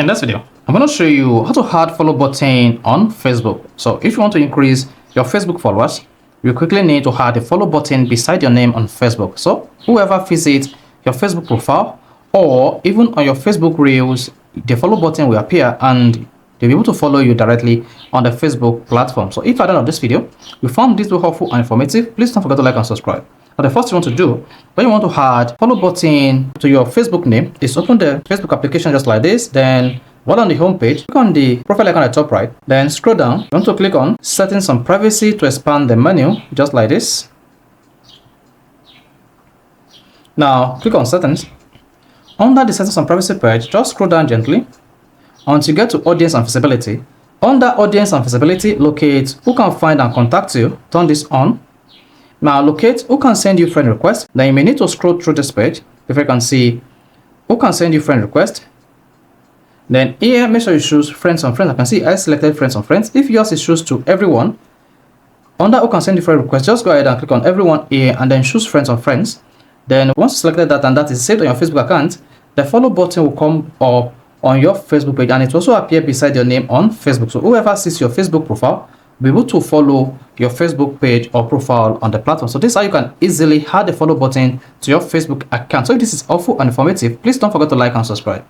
In this video, I'm going to show you how to add follow button on Facebook. So if you want to increase your Facebook followers, you quickly need to add a follow button beside your name on Facebook. So whoever visits your Facebook profile or even on your Facebook Reels, the follow button will appear and they'll be able to follow you directly on the Facebook platform. So if at the end of this video, you found this video helpful and informative, please don't forget to like and subscribe. Now, the first thing you want to do when you want to add follow button to your Facebook name is open the Facebook application just like this. Then while on the home page, click on the profile icon at the top right. Then scroll down. You want to click on settings and privacy to expand the menu just like this. Now click on settings. Under the settings and privacy page, just scroll down gently until you get to audience and visibility. Under audience and visibility, locate who can find and contact you. Turn this on. Now locate who can send you friend request. Then you may need to scroll through this page before you can see who can send you friend request. Then here, make sure you choose friends and friends. I can see I selected friends and friends. If yours is choose to everyone, under who can send you friend request, just go ahead and click on everyone here and then choose friends and friends. Then once you selected that and that is saved on your Facebook account, the follow button will come up on your Facebook page and it will also appear beside your name on Facebook. So whoever sees your Facebook profile will be able to follow your Facebook page or profile on the platform. So this is how you can easily add the follow button to your Facebook account. So if this is helpful and informative, please don't forget to like and subscribe.